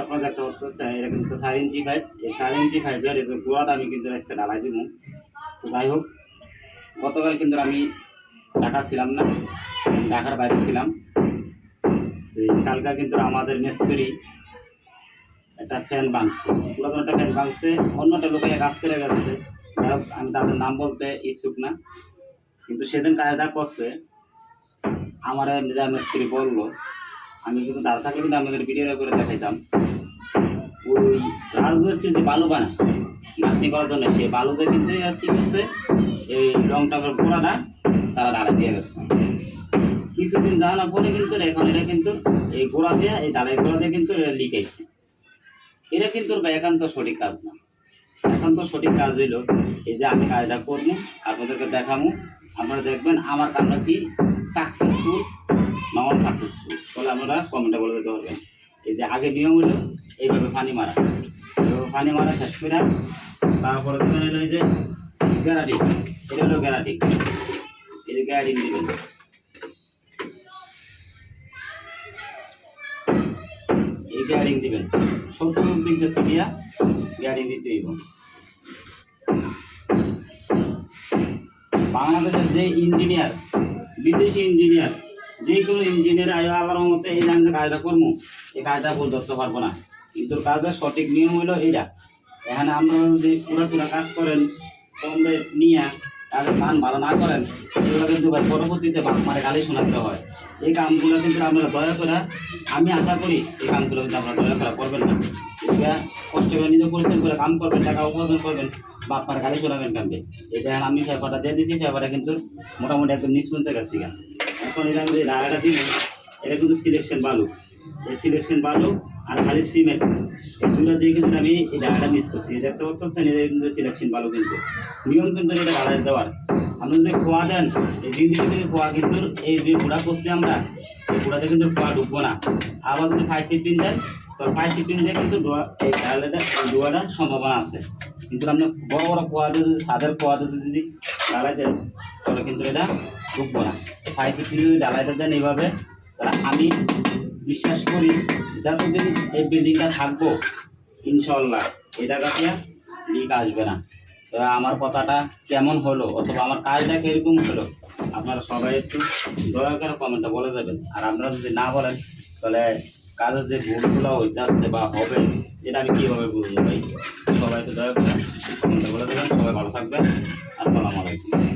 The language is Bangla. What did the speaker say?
আপনারা দেখতে পাচ্ছেন এটা কিন্তু 4 ইঞ্চি পাইপ। এই 4 ইঞ্চি পাইপের এই যে গোড়াটা আমি কিন্তু আজকে ঢালাই দিব। তো যাই হোক, গতকাল কিন্তু আমি ঢাকা ছিলাম না, ঢাকার বাইরে ছিলাম। কালকা কিন্তু আমাদের মিস্ত্রি একটা ফ্যান ভাঙছে, পুরাতন একটা ফ্যান ভাঙছে, অন্যটা লোকে কাজ করে গেছে। আমি তাদের নাম বলতে ইচ্ছুক না, কিন্তু সেদিন কাজটা করছে আমার নিজের মিস্ত্রি বললো। আমি কিন্তু দাঁড়া থাকলে কিন্তু আমাদের ভিডিও করে দেখাইতাম। ওই রাজমিস্ত্রি যে বালু বানায় নাতনি করার জন্য, সেই বালুতে কিন্তু কী করছে, এই রং টাকার গোড়াটা তারা ঢালাই দিয়ে গেছে। কিছুদিন জানার পরে কিন্তু এখন এটা কিন্তু এই গোড়া দিয়ে, এই ঢালাই গোড়া দিয়ে কিন্তু লিক আইছে। এটা কিন্তু একান্ত সঠিক কাজ না। একান্ত সঠিক কাজ হইল এই যে আমি কাজটা করবো, আপনাদেরকে দেখাবো, আপনারা দেখবেন আমার কাজটা কি সাকসেসফুল না আনসাকসেসফুল। তাহলে আপনারা কমেন্টে বলে দিতে পারবেন। এই যে আগে নিয়ম হলো এইভাবে পানি মারা, পানি মারা শেষ করে তারপরে দেখবেন হলো এই যে গ্যারান্টি, এটা হলো গ্যারান্টি, এই যে গ্যারান্টি দিবেন। এই গ্যারিং দিবেন 70 দিকে ছিটিয়া গ্যারিং দিতে হইব। বাংলাদেশের যে ইঞ্জিনিয়ার, বিদেশি ইঞ্জিনিয়ার, যে কোনো ইঞ্জিনিয়ার আল্লাহর মতে এই জানতে কাজটা করবো, এই কাজটা ভুল ধরতে পারবো না। কিন্তু কাজের সঠিক নিয়ম হলো এইটা। এখানে আপনারা যদি পুরা কাজ করেন কম রেট নিয়ে কাজের মান ভালো না করেন, এগুলো কিন্তু ভাই পরবর্তীতে মানে গালি শোনাতে হয়। এই কামগুলো কিন্তু আমরা দয়া করে, আমি আশা করি এই কামগুলো কিন্তু আপনারা দয়া করে করবেন না। এটা কষ্ট করে নিজে পরিশ্রম করে কাম করবেন, টাকা উপার্জন করবেন, বাপ্পার গালি শোনাবেন কামবে। এটা আমি ফেপারটা দিয়ে দিচ্ছি, ফেপারটা কিন্তু মোটামুটি একদম নিষ্পন্তে গেছি। এখন এটা আমি যে ঢাকাটা দিই, এটা কিন্তু সিলেকশন বালু, এই সিলেকশন বালু আর খালি সিমেন্ট, এই দুটো দিয়ে কিন্তু আমি এই ঢাকাটা মিস করছি। দেখতে পাচ্ছেন এটা কিন্তু সিলেকশন বালু, কিন্তু নিয়ম কিন্তু এটা ঢালাই দেওয়ার। আপনি যদি খোয়া দেন, এই দিন থেকে খোয়া কিন্তু এই যে গুঁড়া করছি আমরা, এই গুঁড়াতে কিন্তু খোয়া ঢুকবো না। আবার যদি 5 সিপিন দেন, তো 5 সিপিন দিয়ে কিন্তু এই ঢালাইটা ডোয়াটার সম্ভাবনা আছে। কিন্তু আপনি বড় বড় খোয়া দিয়ে যদি সাদের খোয়া দিয়ে যদি ঢালাই দেন, তাহলে কিন্তু এটা ঢুকবো না। 5 সিপিন যদি ঢালাইটা দেন এইভাবে, তাহলে আমি বিশ্বাস করি যতদিন এই বিল্ডিংটা থাকবো ইনশাল্লাহ এই জায়গাতে লিক আসবে না। তো আমার কথাটা কেমন হলো অথবা আমার কাজটা কীরকম হলো, আপনারা সবাই একটু দয়া করে কমেন্টে বলে দেবেন। আর আপনারা যদি না বলেন, তাহলে কাজের যে ভুলগুলো হইতে আসছে বা হবে, এটা আমি কীভাবে বুঝবো ভাই? সবাই একটু দয়া করে কমেন্টে বলে দেবেন। সবাই ভালো থাকবেন। আসসালামু আলাইকুম।